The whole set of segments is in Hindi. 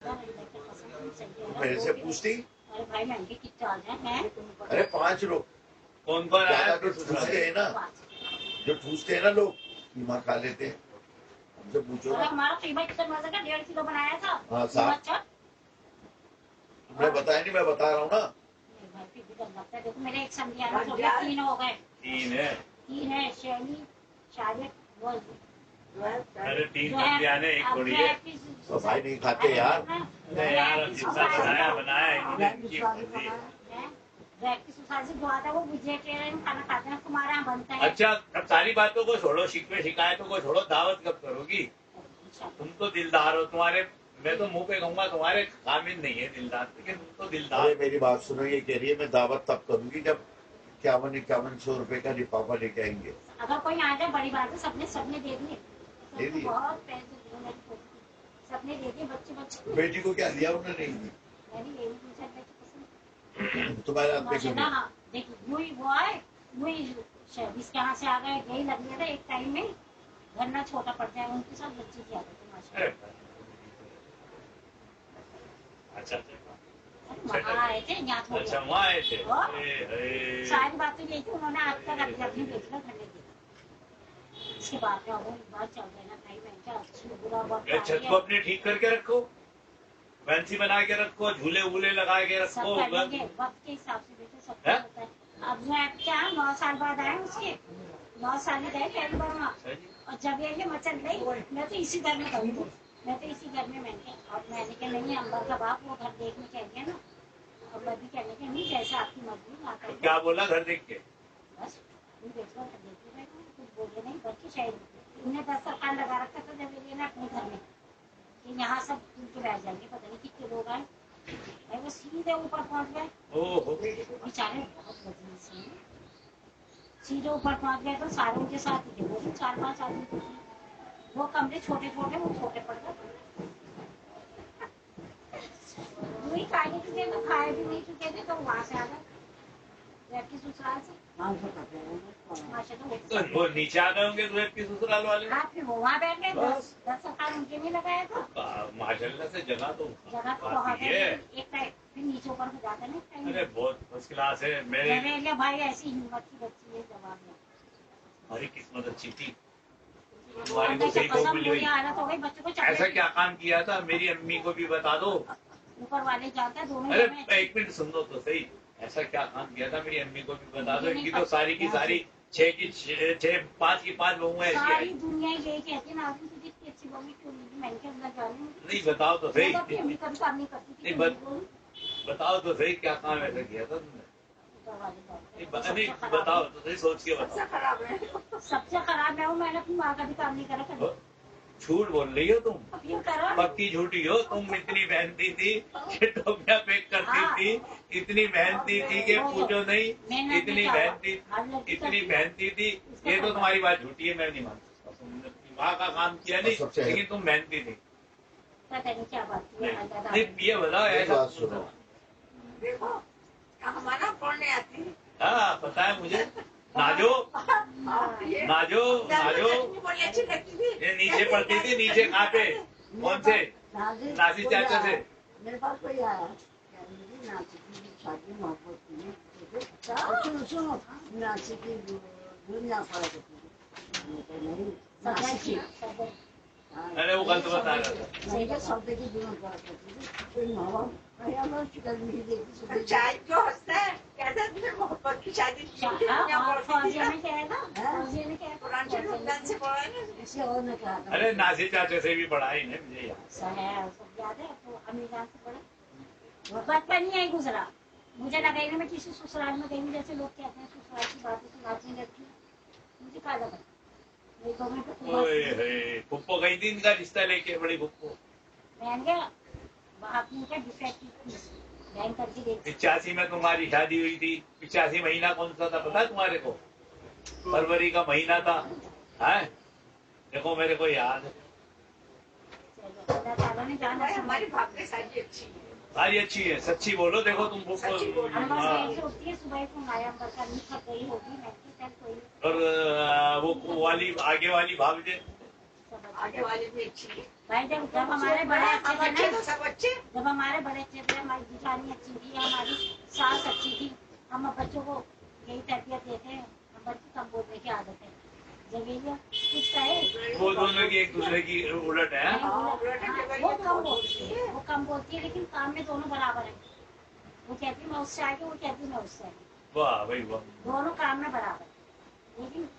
मेरे से पूछती। अरे भाई महंगे कितने आ जाए? अरे 5 लोग कौन कौन आया? तो ठूसते हैं ना, जो ठूसते हैं ना लोग, कीमा खा लेते हैं। हमसे पूछो ना। हमारा कीमा कितना मजा का 1.5 किलो बनाया था। हाँ साहब, तुमने बताया नहीं, मैं बता रहा हूँ ना। देखो मेरे एक समझिया 3 हो गए। 3 है शैली शायद बोल। अरे 3 समझियाने एक थोड़ी है। तो भाई नहीं खाते यार। अरे यार जितना बनाया वो वेजिटेरियन खाना खाते हैं, तुम्हारे यहाँ बनता है। अच्छा, अब सारी बातों को छोड़ो, शिकवे शिकायतों को छोड़ो, दावत कब करोगी? तुम तो दिलदार हो, तुम्हारे मैं तो मुंह पे कहूंगा तुम्हारे कामिल नहीं है दिलदार, लेकिन तुम तो दिलदार। मेरी बात सुनो, ये कह रही है मैं दावत तब करूंगी जब 51-51 रुपए का लिफाफा लेके आएंगे। अगर कोई आ जाए बड़ी बात है, सबने दे दिए। बहुत पैसे सबने दे दिए, बच्चे बेटी को क्या दिया उन्होंने? तुम्हारे हाथ में क्यों नहीं? देखिए वो आए, इसके यहाँ से आ गए, यही लग गया था एक टाइम में। घर ना छोटा पड़ जाए, उनके साथ बच्चे की आदत है माशाल्लाह। अच्छा वहाँ आए थे, यहाँ थोड़ी। अच्छा वहाँ आए थे। सारी बातें यही थी, उन्होंने आज तक अपनी बेटी का घर नहीं दिया। इसके बाद में एक बार चल रहे ना भाई, मैं क्या अच्छी बुरा छत को अपने ठीक करके रखो, फैंसी बना के रखो, झूले वूले लगा के रखो। वक्त के हिसाब से बेटे सब होता है। अब मैं क्या 9 साल बाद आए उसके, 9 साल ही गए पहली बार वहाँ। और जब ये मचल गई, मैं तो इसी घर में कहूँगी, मैं तो इसी घर में मैंने कहा नहीं, अंबर का बाप वो घर देखने कह दिया ना। और मैं भी कहने के नहीं, जैसे आपकी मजबूरी। क्या बोला घर देख के? बस देखो घर देख के कुछ बोले नहीं, बल्कि शायद उन्हें 10 सरकार लगा रखा था जब ये ना अपने घर में कि यहाँ सब उनके बैठ जाएंगे, पता नहीं कितने लोग आए। वो सीधे ऊपर पहुँच गए बेचारे, बहुत मजबूर से सीधे ऊपर पहुँच गए। तो सारे उनके साथ ही थे, वो भी 4-5 आदमी थे। वो कमरे छोटे पड़ गए। वही खाने की थे, तो खाए भी नहीं चुके थे, तो वहाँ से आ गए ससुराल से। तो वो नीचे आ गए होंगे दुएब की ससुराल वाले। हाँ, फिर वो वहाँ बैठ गए, 10 सरकार उनके नहीं लगाया था। माशाल्लाह से जगह तो बहुत है, एक टाइम फिर नीचे ऊपर हो जाता है। अरे बहुत फर्स्ट क्लास है। मेरे भाई ऐसी हिम्मत की बच्ची है, जवाब है। हमारी किस्मत अच्छी थी, तुम्हारी तो सही को मिल गई। ऐसा क्या काम किया था मेरी अम्मी को भी बता दो। ऊपर वाले जाता है दोनों। अरे 1 मिनट सुन लो तो सही, ऐसा क्या काम किया था मेरी अम्मी को भी बता दो। इनकी तो सारी की सारी 5 की 5 बहुएं ऐसी सारी दुनिया यही कहती है ना, तुझे इतनी अच्छी बहू क्यों मिली? मैंने क्या अंदर जाने नहीं, बताओ तो सही। नहीं बताओ तो सही, क्या काम ऐसा किया था तुमने? नहीं बताओ तो सही, सोच के बताओ। सबसे खराब है वो, मैंने अपनी माँ का भी काम नहीं करा। झूठ बोल रही हो तुम, पक्की झूठी हो तुम। इतनी मेहनती थी कि टोपियां पैक करती थी, इतनी मेहनती थी कि पूछो नहीं, इतनी मेहनती थी। ये तो तुम्हारी बात झूठी है, मैं नहीं मानता। तुमने अपनी माँ का काम किया नहीं, लेकिन तुम मेहनती थी। क्या बात नहीं ये बताओ, ऐसा सुनो, देखो हमारा कौन नहीं आती। हाँ पता है मुझे। नाजो अच्छी लगती थी। ये नीचे पड़ती थी, नीचे कहाँ पे? कौन से? नासिर चाचा से। मेरे पास कोई आया, नासिर की शादी मोहब्बत की। सुनो नासिर की दुनिया फर्क नहीं। अरे वो गलत बता रहा था। शब्द की दुनिया फर्क होती चाय क्यों हंसता है? कहता तुमने मोहब्बत की शादी की। अरे नासिर चाचा से भी पढ़ा ही नहीं मुझे बचपन ही गुजरा। मुझे लगा मैं किसी ससुराल में गई, जैसे लोग कहते हैं ससुराल की बातें सुनाती रहती, मुझे कहा लगा। पुप्पो गई थी इनका रिश्ता लेके, बड़ी पुप्पो। 85 में तुम्हारी शादी हुई थी। 85 महीना कौन सा था पता है तुम्हारे को? फरवरी का महीना था। है देखो मेरे को याद है। हमारी भाभी सारी अच्छी है, सारी अच्छी है। सच्ची बोलो, देखो तुम और वो वाली आगे वाली भाभी सब आगे वाले भी अच्छी है। भाई जब हमारे बड़े अच्छे थे अच्छे ना, तो सब अच्छे। जब हमारे बड़े अच्छे थे, हमारी जिठानी अच्छी थी, हमारी सास अच्छी थी, हम बच्चों को यही तरबियत देते हैं, हम बच्चे कम बोलने की आदत है। जब ये कुछ कहे वो दोनों की एक दूसरे की उलट है। वो कम बोलती है, वो कम बोलती है, लेकिन काम में दोनों बराबर है। वो कहती मैं उससे आगे, वो कहती मैं उससे आगे, वाह भाई वाह। दोनों काम में बराबर, लेकिन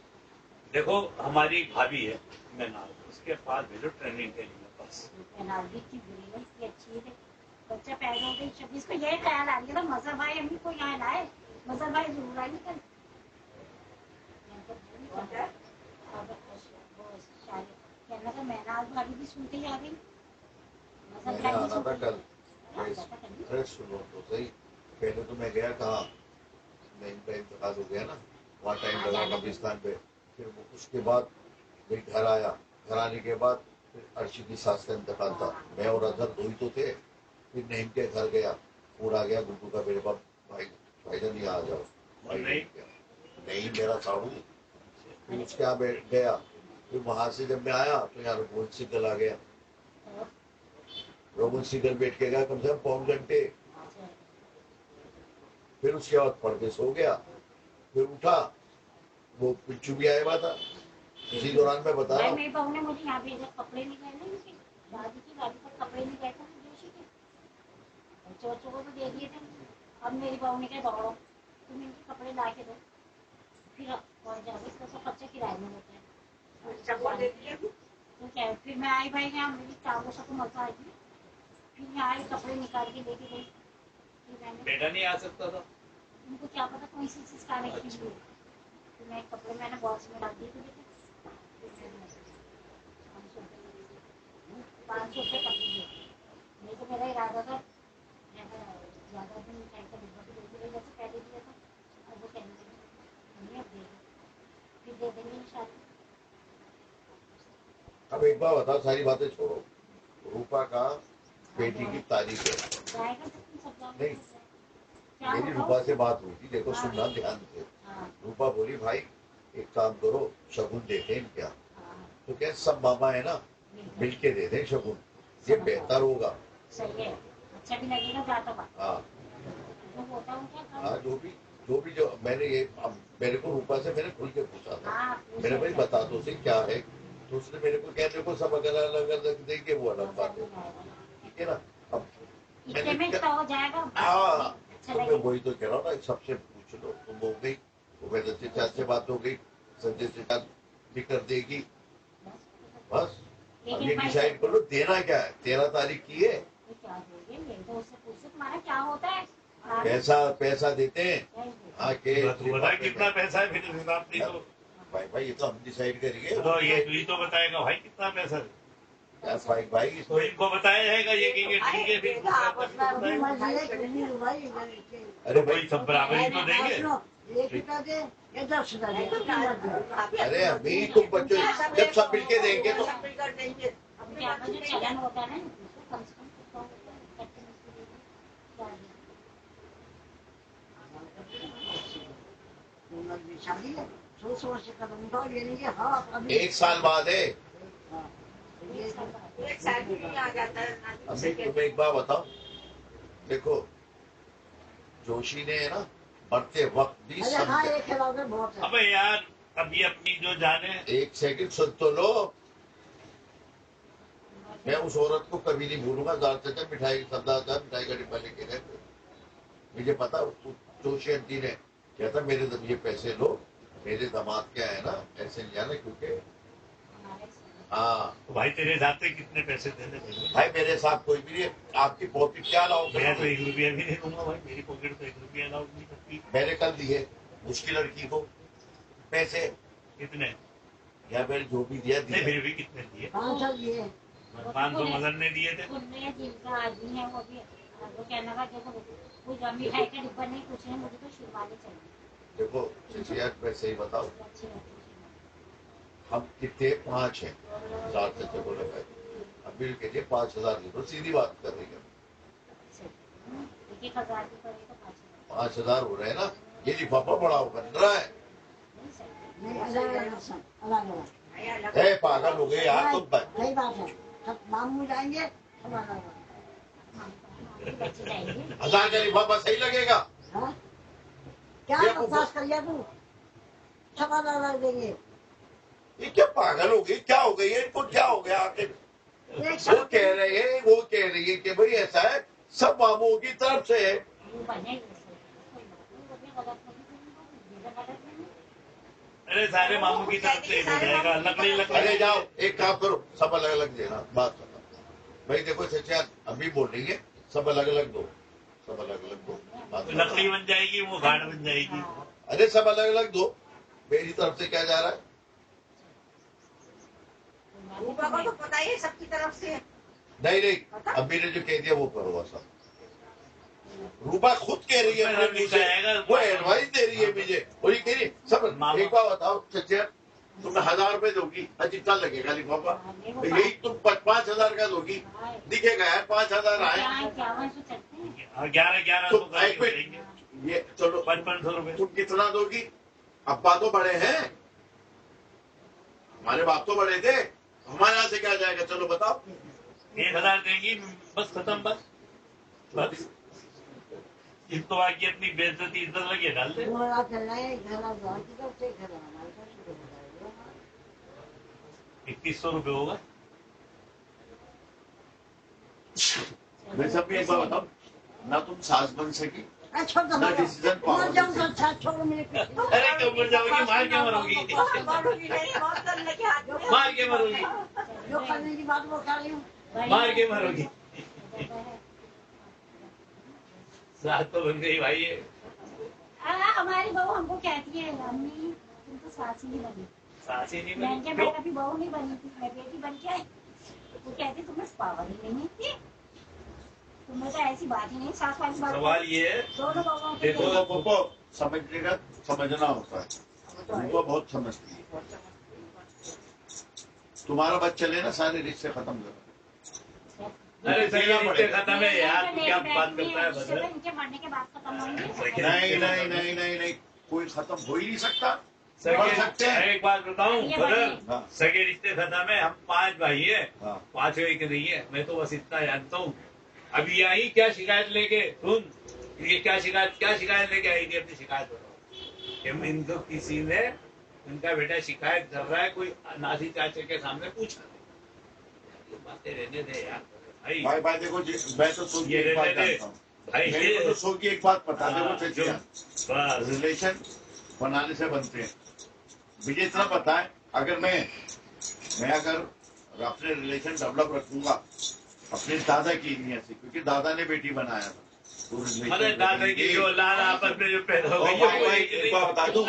देखो हमारी भाभी है मैनाल, उसके पास भेजो ट्रेनिंग के लिए बस। एनर्जी की बुरी है, इसकी अच्छी है। बच्चा पैदा हो गई 26 को, यही ख्याल आ गया था मजहर भाई अम्मी को यहाँ लाए, मजहर भाई जरूर आई कल। कहना था मैनाल भाभी भी सुनते ही आ गई, मजहर मैंने भाई भी आना था सुनते कल। अरे सुनो तो सही, पहले तो मैं गया कहाँ, नहीं का इंतकाल हो गया ना, वहाँ टाइम लगा कब्रिस्तान पे। फिर उसके बाद मैं घर आया, घर आने के बाद फिर अर्शी की सास का इंतकाल था, मैं और अजहर दो ही तो थे। फिर नईम के घर गया, पूरा आ गया गुड्डू का, मेरे बाप भाई भाईजान यहाँ आ जाओ, भाई नहीं मेरा साड़ू। फिर उसके यहाँ बैठ गया, फिर वहां से जब मैं आया तो यहाँ रोबोट सिग्नल आ गया, रोबोट सिग्नल बैठ के गया कम से कम पौन घंटे। फिर उसके बाद पढ़ के सो गया, फिर उठा, वो पिच्चू भी आया हुआ था इसी दौरान, मैं बता रहा हूँ। मेरी बहू ने मुझे यहाँ भेजा, कपड़े नहीं गए ना इनके, दादी की गाड़ी पर कपड़े नहीं गए थे जोशी के, बच्चों को तो दे दिए थे। अब मेरी बहू ने क्या दौड़ो, तुम इनके कपड़े ला के दो, फिर और जाओगे, इसका सब बच्चे किराए में होते हैं। तो क्या है, फिर मैं आई भाई यहाँ, मेरी चारों से तो मजा आई, फिर यहाँ आई कपड़े निकाल के लेके गई। बेटा नहीं आ सकता था, उनको क्या पता कौन सी चीज खाने के लिए, तो मैं कपड़े मैंने बॉक्स में डाल दिए थे, 500 रुपये कपड़े दिए। नहीं तो मेरा इरादा था ज्यादा दिन मिठाई का डिब्बा भी दे जैसे पहले दिया था, अब वो कहने लगे नहीं अब दे दो, फिर दे देंगे इंशाल्लाह। अब एक बार बताओ, सारी बातें छोड़ो, रूपा का बेटी की तारीख है जाएगा तो तुम सब जाओगे, नहीं, क्या मेरी होगा रूपा उससे? से बात हुई थी, देखो हाँ। सुनना ध्यान से। हाँ, रूपा बोली भाई एक काम करो, शगुन देते हैं क्या, हाँ, तो क्या सब मामा है ना, मिल के दे दें शगुन, ये बेहतर होगा। सही है, अच्छा भी लगेगा जाता बात। हाँ जो होता है उनका काम। हाँ, जो भी जो मैंने ये अब मेरे को रूपा से मैंने खुल के पूछा था, हाँ, मेरे भाई बता दो से क्या है, तो उसने मेरे को कहने को सब अगर अलग अलग देंगे वो अलग बात है, ठीक है ना। अब इतने में इतना हो जाएगा, हाँ, अच्छा तो मैं लगेगा। वही तो कह रहा हूँ ना, सबसे पूछ लो, तुम हो गई, उबैद चाचा से बात हो गई, संजय से बात भी कर देगी, बस अब ये डिसाइड कर लो देना क्या है। 13 तारीख की है, ये क्या दोगे, ये तो उससे पूछो तुम्हारा क्या होता है। पैसा देते हैं आके, बता कितना पैसा है, फिर हिसाब नहीं तो भाई ये तो हम डिसाइड करेंगे, तो ये तू ही तो बताएगा भाई कितना पैसा है, यार भाई तो इनको बताया जाएगा, ये कहेंगे ठीक है फिर अरे तो कोई सब बराबर ही तो देंगे। अरे अभी तुम बच्चों जब सब मिलके देंगे तो अब क्या जो चलन होता है ना, उसको कम से कम कितना होता है, इकट्ठे में से दे दो, क्या दे। एक साल बाद है। एक साल बाद। एक साल भी नहीं आ जाता है। अभी तुम्हें एक बात बताओ, देखो जोशी ने ना मरते वक्त भी समझा, अबे यार अभी अपनी जो जाने, एक सेकंड सुन तो लो, मैं उस औरत को कभी नहीं भूलूंगा, ज्यादातर मिठाई सरदार मिठाई का डिब्बा लेके गए थे, मुझे पता जोशी आंटी ने क्या था, मेरे ये पैसे लो, मेरे दामाद क्या है ना ऐसे नहीं जाना, क्योंकि हाँ तो भाई तेरे साथ से कितने पैसे देने चाहिए भाई मेरे साथ कोई भी नहीं, आपकी पॉकेट क्या लाओ, मैं तो 1 रुपया भी नहीं दूंगा भाई, मेरी पॉकेट तो 1 रुपया अलाउड नहीं करती। मैंने कल दिए उसकी लड़की को पैसे, कितने, या मैंने जो भी दिया नहीं फिर भी कितने दिए, 500 मदन ने दिए थे। जिनका आदमी है वो भी, वो कहना था देखो कोई मिठाई का डिब्बा नहीं, कुछ नहीं, मुझे तो शुरुआत चाहिए। देखो यार मैं सही बताओ, अच्छी लगती है। हम कितने 5 हैं, 4 से बोले भाई अब मिल के 5,000 दे दो, सीधी बात कर रही है, 1,000 की पड़े तो 5,000। 5,000 हो रहे हैं ना, ये लिफाफा बड़ा बन रहा है, है पागल हो गए यार तुम पर। सही बात है, सब मामू जाएंगे हमारा बच्चे जाएंगे। 1000 का लिफाफा सही लगेगा? हाँ? क्या ये बकवास कर लिया तू? 7,000 देंगे ये क्या पागल हो गई, क्या हो गई है इनको, क्या हो गया आखिर? एक वो साथ कह रहे हैं, वो कह रही है कि भाई ऐसा है, सब मामूओं की तरफ से है। वो बने कोई बात नहीं, वो अपने गलत नहीं करेंगे, ये गलत नहीं। अरे सारे मामू की तरफ से हो जाएगा, लकड़ी अरे लकड़ी। जाओ एक काम करो, सब अलग अलग देना, बात खत्म। भाई देखो चचा अभी बोल रही है, सब अलग अलग दो, सब अलग अलग दो, बात खत्म। लकड़ी बन जाएगी, वो गाढ़ बन जाएगी। हाँ, अरे सब अलग अलग दो, मेरी तरफ से क्या जा रहा है? रूपा को तो पता ही है सबकी तरफ से। नहीं नहीं, अभी ने जो कह दिया वो करो ऐसा। रूपा खुद कह रही है मुझे, मुझे वो एडवाइस दे रही है मुझे, और ये कह रही है, सब एक बार बताओ चचा, तुम 1000 रुपए दोगी, कितना लगेगा लिफाफा? तो यही तुम 5,000 का दोगी, दिखेगा यार 5,000 आए। 51 चलते हैं। 1100 तो एक मिनट, ये चलो 5500 रुपए। तुम कितना दोगी? अब्बा तो बड़े हैं, हमारे बाप तो बड़े थे, हमारे यहाँ से क्या जाएगा? चलो बताओ। 1000 देंगी, बस खत्म, बस। इनको बाकी अपनी बेइज्जती इज्जत लगे डाल दे। घोड़ा चल रहा है, घोड़ा गाँव की तरफ से खड़ा हमारे तरफ से बताएगा। 2100 रुपए होगा। मैं सब एक बार बताओ, ना तुम सास बन सकी, छोड़ दो, ना डिसीजन पावर मर जाऊँ तो अच्छा, छोड़ो मेरे पीछे। अरे क्यों मर जाओगी, मार के मरोगी, मारूंगी नहीं, बहुत करने के हाथ में। मार के मरोगी, जो करने की बात वो कर रही हूँ। मार के मरोगी। साथ तो बन गई भाई ये। हमारी बहू हमको कहती है, अम्मी तुम तो सास ही नहीं बनी। सास ही नहीं मैं बनी। कभी बहू नहीं बनी थी, मैं बेटी बन के आई। वो कहती तुम्हें पावर ही नहीं थी, तुम्हें तो ऐसी बात ही नहीं, सास वाली बात। सवाल ये है, दोनों बहूओं के देखो, लिए। को समझने का समझना होता है, उनको बहुत समझती है। तुम्हारा बच्चा लेना, सारे रिश्ते खत्म करो। अरे सही रिश्ते खत्म है यार, तू क्या बात करता है रिश्ते तो बदल? इनके मरने के बाद खत्म होंगे। नहीं नहीं नहीं नहीं नहीं, कोई खत्म हो ही नहीं सकता। बढ़ सकते हैं। एक बात बताऊं ये बदल, हाँ। सगे रिश्ते खत्म है, हम 5 भाई है, हाँ। 5 एक नहीं है। मैं तो बस इतना जानता हूँ। अभी आई क्या शिकायत लेके, सुन, ये क्या शिकायत लेके आई थी? अपनी शिकायत बताओ। इनको किसी ने, उनका बेटा शिकायत कर रहा है, कोई नासी चाचे के सामने पूछा। ये बातें रहने दे यार भाई भाई देखो जी, मैं तो सोच की एक बात जानता हूँ भाई, मेरे को तो सोच की एक बात पता है। देखो चचिया, बस रिलेशन बनाने से बनते हैं। मुझे इतना पता है, अगर मैं अगर अपने रिलेशन डेवलप रखूंगा अपने दादा की नीयत से, क्योंकि दादा ने बेटी बनाया था, तो अरे दादा की जो लाल आपस में जो पैदा हो और गई भाई भाई एक बात बता दूं,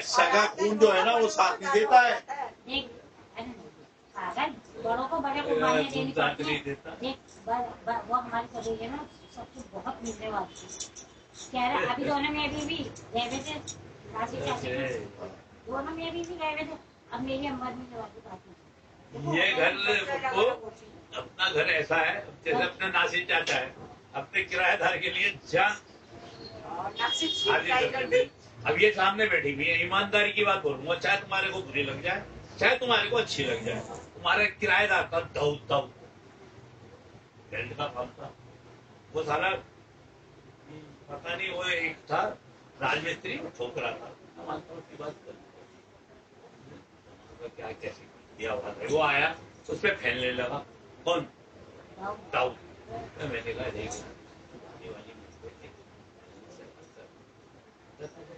सगा खून जो है ना वो साथ नहीं देता है। देख, पागल, बड़ों को बड़े कुर्बानियां देनी पड़ती नहीं हैं। देता। देख, वो हमारी सहेली है ना, सबसे बहुत मिलने वाली थी। कह रहा अभी दोनों में अभी भी गए हुए थे, नासिर चाचे के, दोनों में अभी भी गए हुए थे। अब मेरी अम्मा भी जवाब पाती है। ये घर को, अपना घर ऐसा है जैसे अपना नासिर चाचा है, अपने किराएदार के लिए जान नासिक हाजिर सिखाई कर कर दी। दी। अब ये सामने बैठी हुई है, ईमानदारी की बात बोलूंगा, चाहे तुम्हारे को बुरी लग जाए, चाहे तुम्हारे को अच्छी लग जाए। तुम्हारे किराएदार का दऊ रेंट का काम था, वो सारा पता नहीं, वो एक था राजमिस्त्री, छोकरा था, की बात कर क्या कैसे दिया हुआ था। वो आया, उस पर फैलने लगा। कौन? दाऊद। मैंने कहा देख,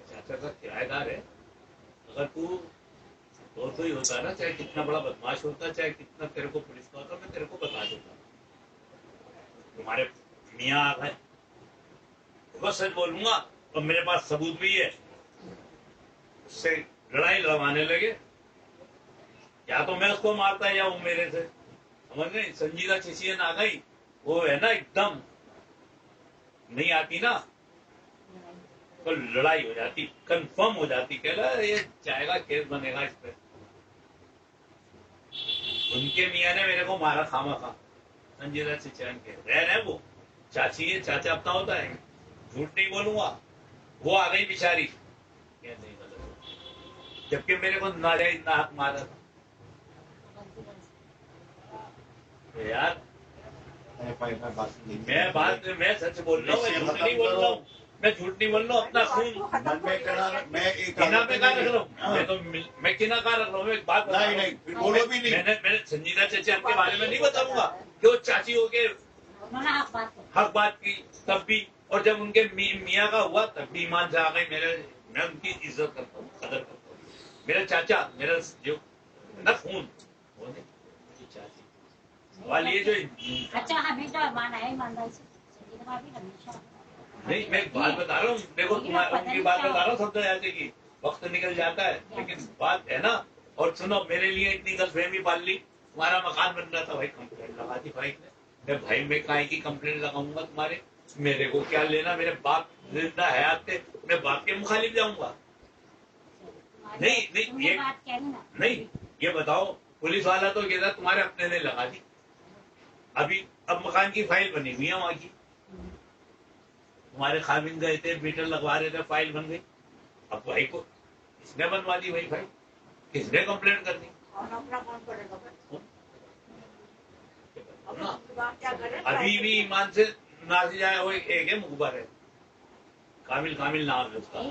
चाचा का किराएदार है, अगर तू तो ही होता ना, चाहे कितना बड़ा बदमाश होता, चाहे कितना तेरे को पुलिस का होता, मैं तेरे को बता देता। तुम्हारे मियाँ आ गए, बस सच बोलूंगा, और मेरे पास सबूत भी है। उससे लड़ाई लड़वाने लगे, या तो मैं उसको मारता या वो मेरे से, समझ गई? संजीदा चिचियन आ गई, वो है ना एकदम नहीं आती ना, तो लड़ाई हो जाती, कंफर्म हो जाती, कहला ये जाएगा, केस बनेगा इस पे। उनके मियाँ ने मेरे को मारा खामा खा, संजीदा चिचियन के रहन है वो, चाची है, चाचा अपना होता है, झूठ नहीं बोलूंगा। वो आ गई बेचारी, नहीं गलत, जबकि मेरे को नाजायज नाक मारा था। यार मैं बात नहीं मैं सच बोल रहा हूँ, मैं झूठ नहीं बोल रहा हूँ, मैं झूठ नहीं बोल रहा हूँ। अपना खून मन में करा, मैं एक किना पे कहा रख रहा हूँ, मैं तो मैं किना कहा रख रहा हूँ। एक बात बता नहीं रहा नहीं हूँ। फिर बोलो भी नहीं। मैंने संजीदा चचा के बारे में नहीं बताऊंगा कि वो चाची हो के उन्होंने हक बात की तब भी, और जब उनके मियाँ का हुआ तब भी ईमान से आ गई। मैं उनकी इज्जत करता हूँ, कदर करता हूँ। मेरा चाचा, मेरा जो ना खून, वो नहीं, मेरी चाची वाली ये जो अच्छा हमेशा माना है ईमानदारी से संजीदा भाभी हमेशा। नहीं, मैं एक बात बता रहा हूँ, देखो तुम्हारी उनकी बात बता रहा हूँ, सब जाते की वक्त निकल जाता है, लेकिन बात है ना। और सुनो, मेरे लिए इतनी गलतफहमी पाल ली, तुम्हारा मकान बन रहा था भाई, कंप्लेंट लगा दी भाई ने। मैं भाई मैं काहे की कंप्लेंट लगाऊंगा तुम्हारे, मेरे को क्या लेना, मेरे बाप जिंदा हयात थे, मैं बाप के मुखालिफ जाऊंगा? नहीं नहीं, ये बात कहनी ना। नहीं, ये बताओ, पुलिस वाला तो ये था तुम्हारे अपने ने लगा दी, अभी अब मकान की फाइल बनी हुई है वहां की, तुम्हारे खामिन गए थे, मीटर लगवा रहे थे, फाइल बन गई। अब भाई को किसने बनवा दी भाई? भाई किसने कंप्लेंट कर दी? और अपना कौन करेगा? क्या करें? अभी भी ईमान से नाच जाए वो एक है, मुखबर है, कामिल कामिल नाम है उसका।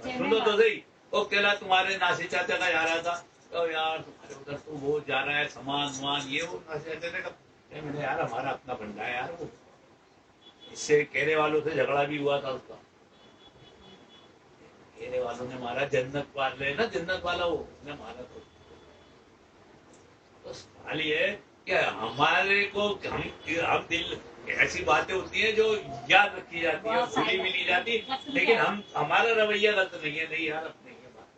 सुनो तो सही, वो कहला तुम्हारे नासी चाचा का जा रहा था, तो यार तुम्हारे उधर तो वो जा रहा है सामान वामान, ये वो नासी चाचा ने कहा, मैंने यार हमारा अपना बंदा है यार, वो इससे कहने वालों से झगड़ा भी हुआ था उसका, कहने वालों ने मारा, जन्नत वाले ना, जन्नत वाला वो उसने मारा। तो सवाल ये है कि हमारे को हम दिल, ऐसी बातें होती हैं जो याद रखी जाती है, भूली भी नहीं जाती, लेकिन हम हमारा रवैया गलत नहीं है, नहीं यार अपने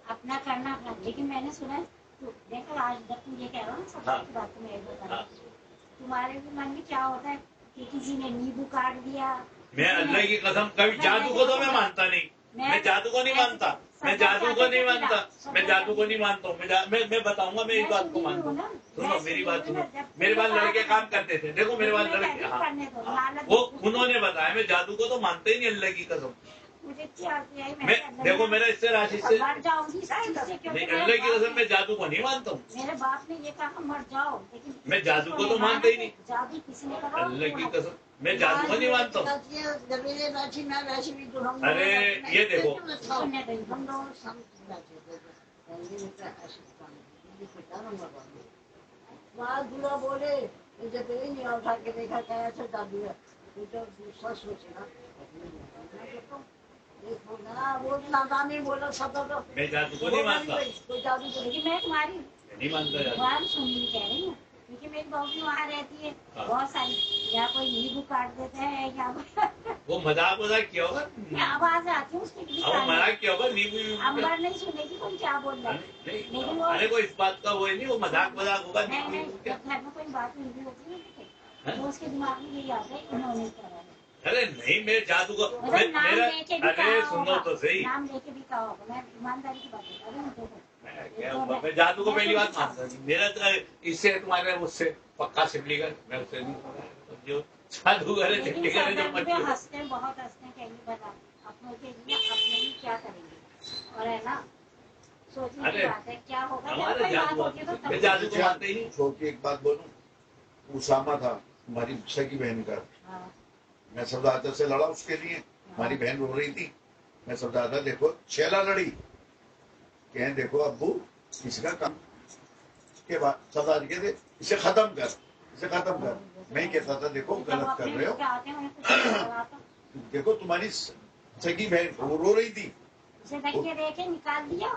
अपना करना अपना। लेकिन मैंने सुना है, तो देखो आज जब तुम ये कह रहे हो ना, सबकी बात तो मैं बता रही हूँ, तुम्हारे भी मन में क्या होता है कि किसी ने नींबू काट दिया। मैं अल्लाह की कसम, कभी जादू को तो मैं मानता नहीं, मैं जादू को नहीं मानता, मैं जादू को नहीं मानता, मैं जादू को नहीं मानता हूँ। मैं बताऊंगा, मैं इस बात को मानता हूँ। सुनो मेरी बात सुनो, मेरे पास लड़के काम करते थे, देखो मेरे पास लड़के, हाँ वो उन्होंने बताया, मैं जादू को तो मानता ही नहीं, अल्लाह की कसम। मैं देखो मेरा इससे राशि से नहीं, अल्लाह की कसम मैं जादू को नहीं मानता हूँ। मेरे बाप ने ये कहा मर जाओ, लेकिन मैं जादू को तो मानता ही नहीं, जादू किसी ने कहा, अल्लाह की कसम मैं जादू को नहीं मानता हूँ। अरे ये देखो, दूल्हा बोले जब नहीं उठा के देखा क्या ऐसा दादू है, तो जब दूसरा सोचेगा वो नादानी बोला सब। मैं जादू को नहीं मानता, कोई जादू को लेकिन मैं तुम्हारी नहीं मानता बात सुननी कह रही हूँ, क्योंकि मेरी बहू भी वहाँ रहती है, बहुत सारी, या कोई नींबू काट देते हैं या वो मजाक किया होगा, आवाज आती है उसकी, मजाक किया होगा, नींबू अंबर नहीं सुनेगी कोई क्या बोल रहा है, लेकिन वो अरे कोई इस बात का वो नहीं, वो मजाक होगा। नहीं, जब घर में कोई बात नहीं होती है तो उसके दिमाग में यही आता है इन्होंने करा है। अरे नहीं, मैं जादू को मेरा, अरे सुनो तो सही, नाम लेके भी कहा होगा, मैं ईमानदारी की बात बता रही हूँ। मैं जादू को पहली बात मानता नहीं, मेरा तो इससे तुम्हारे उससे पक्का सिमली का, मैं उससे नहीं, जो जादू करे सिमली करे जो मत हंसते हैं, बहुत हंसते हैं, कहीं बता अपनों के लिए अपने ही क्या करेंगे, और है ना सोचने की बात है क्या होगा, हमारे जादू को मानते ही नहीं। छोटी एक बात बोलूं, उसामा था हमारी सगी बहन का, मैं सफदरजंग से लड़ा उसके लिए, हमारी बहन रो रही थी, मैं सफदरजंग देखो छेला लड़ी, कहें देखो अब्बू इसका काम के बाद सफदरजंग कहते इसे खत्म कर, इसे खत्म कर। मैं ही कहता था देखो गलत कर रहे हो, देखो तुम्हारी सगी बहन वो रो रही थी, देखे निकाल दिया,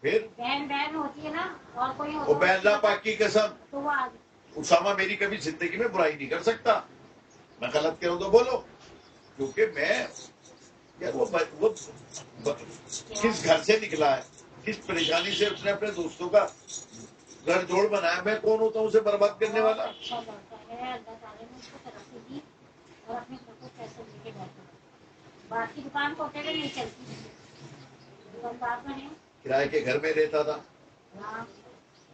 फिर बहन होती है ना, और कोई अल्लाह पाक की कसम, तो वो उसामा मेरी कभी जिंदगी में बुराई नहीं कर सकता, मैं गलत करूं तो बोलो, क्योंकि मैं यार वो किस घर से निकला है, किस परेशानी से उसने अपने दोस्तों का घर जोड़ बनाया, मैं कौन होता हूँ उसे बर्बाद करने वाला। अच्छा लगता है, अल्लाह ताला ने उसको तरक्की दी और अपने घर को पैसे लेके बैठे, बाकी दुकान को अकेले नहीं चलती, दुकानदार बने, किराए के घर में रहता था।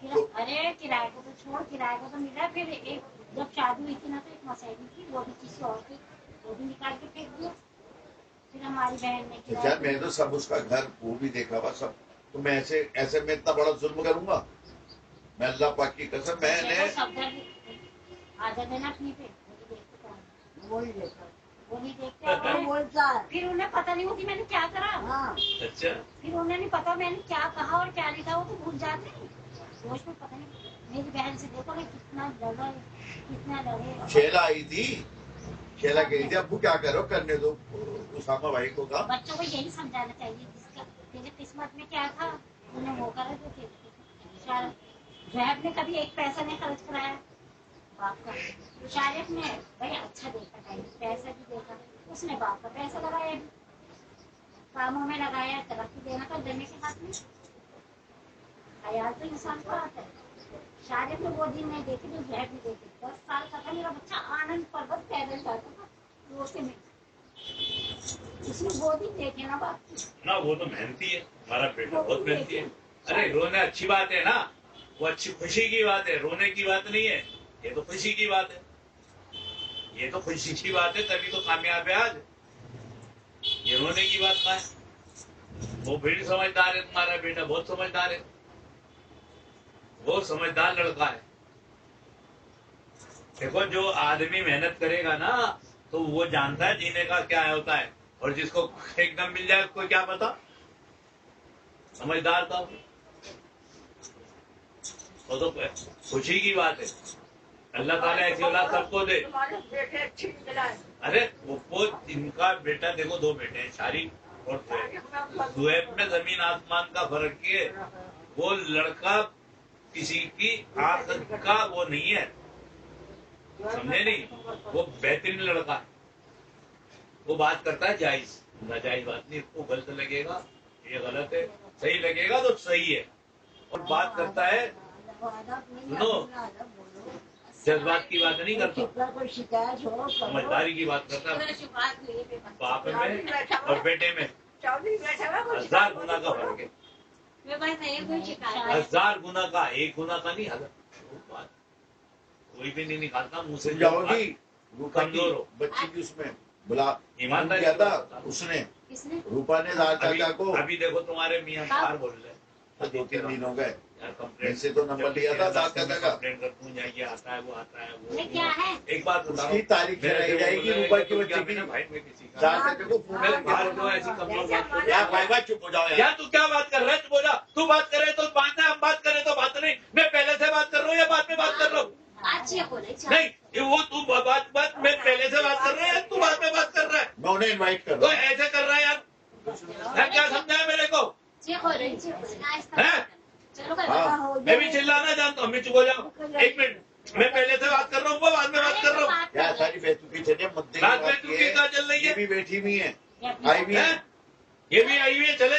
अरे किराए को तो छोड़, किराए को तो मिला, फिर एक जब शादी हुई थी ना तो एक मसैली थी, वो भी किसी और की, वो भी निकाल के फेंक दिया, फिर हमारी बहन ने यार मैंने तो सब उसका घर वो भी देखा हुआ सब, तो मैं ऐसे में इतना बड़ा जुल्म करूंगा, मैं अल्लाह पाक की कसम, मैंने आधा देना अपनी पे, वो भी देखते कौन, वही देखा वो नहीं देखते वो हैं। बोलता है फिर उन्हें पता नहीं होती मैंने क्या करा, हाँ अच्छा फिर उन्हें नहीं पता मैंने क्या कहा और क्या नहीं कहा, वो तो भूल जाते हैं। सोच में पता नहीं, मेरी बहन से देखो ना कितना लड़े, कितना लड़े। शेला आई थी, शेला कही थी अब्बू क्या करो, करने दो उसामा भाई को कहा। बच्चों को यही समझाना चाहिए, जिसका तेरे किस्मत में क्या था उन्हें वो करे जो तेरे। जैब ने कभी एक पैसा नहीं खर्च कराया बाप का, शारिफ ने भाई अच्छा देखा टाइम, पैसा भी देखा, उसने बाप का पैसा लगाया भी, कामों में लगाया, तरक्की देना तो देने के हाथ में, ख्याल तो इंसान को आता है। शारिफ ने वो दिन नहीं देखे जो जैब ने देखे। 10 साल का था मेरा बच्चा, आनंद पर्वत पैदल जाता था रोते में, उसने वो दिन देखे ना बाप की। ना, वो तो मेहनती है, हमारा बेटा बहुत मेहनती है। अरे रोना अच्छी बात है ना, वो अच्छी खुशी की बात है, रोने की बात नहीं है, ये तो खुशी की बात है, ये तो खुशी की बात है, तभी तो कामयाब है आज। ये रोने की बात कहाँ है? वो भी समझदार है, तुम्हारा बेटा बहुत समझदार है, वो समझदार लड़का है। देखो जो आदमी मेहनत करेगा ना तो वो जानता है जीने का क्या होता है, और जिसको एकदम मिल जाए उसको क्या पता, समझदार था वो तो खुशी की बात है। अल्लाह ताला ऐसी औलाद सबको दे। तुम्हारे बेटे अच्छी निकला है। अरे वो इनका बेटा देखो, 2 बेटे हैं, शारिक और सुहेब में जमीन आसमान का फर्क है। वो लड़का किसी की आंख का वो नहीं है, समझे नहीं, वो बेहतरीन लड़का है। वो बात करता है जायज, नाजायज बात नहीं, उसको गलत लगेगा ये गलत है, सही लगेगा तो सही है, और बात करता है सुनो, जज्बात की बात नहीं करता, कितना कोई शिकायत हो समझदारी की बात करता है। बाप में और बेटे में चौधरी बैठा हुआ कुछ 1000 गुना का फर्क है, 1000 गुना का, 1 गुना का नहीं। बात कोई भी नहीं निकालता मुंह से, जाओगी रूपा की कमजोर हो, बच्ची की उसमें बुला ईमानदारी किया से था बात। उसने, किसने? रूपा ने दाल चाचा को अभी देखो तुम्हारे मियां बाहर बोल रहे हैं, 2-3 दिन हो गए, यार कंप्लेंट इनसे तो नंबर लिया था दाल चाचा का। कंप्लेंट करता हूँ, ये आता है वो आता है ये वो। क्या है? एक बात बता उसकी तारीख चलाई जाएगी रूपा की बच्ची की। भाई मैं किसी का दाल चाचा को फोन मैं करके बाहर बोलो, क्यों ऐसी कमजोर बात कर रहा यार है? भाई भाई चुप हो जाओ यार। यार तू क्या बात कर रहा है? चुप हो जा, तू बात करे तो बात है, हम बात करें तो बात नहीं। मैं पहले से बात कर रहा हूँ या बाद में बात कर रहा हूँ? नहीं, ये वो तू बात मैं पहले से बात कर रहा है या तू बाद में बात कर रहा है? मैं उन्हें इनवाइट कर तो रहा हूँ। ऐसे कर रहा है यार, क्या समझा है मेरे को? है? हाँ। मैं भी चिल्लाना जानता हूँ, मैं चुप हो जाऊँ। 1 मिनट, मैं पहले से बात कर रहा हूँ, वो बाद में बात कर रहा हूँ। यार सारी बेतुकी चले मत रात में तू क्या चल रही ये है? भी बैठी हुई है, आई भी है। हैं? ये भी आई हुई है, चले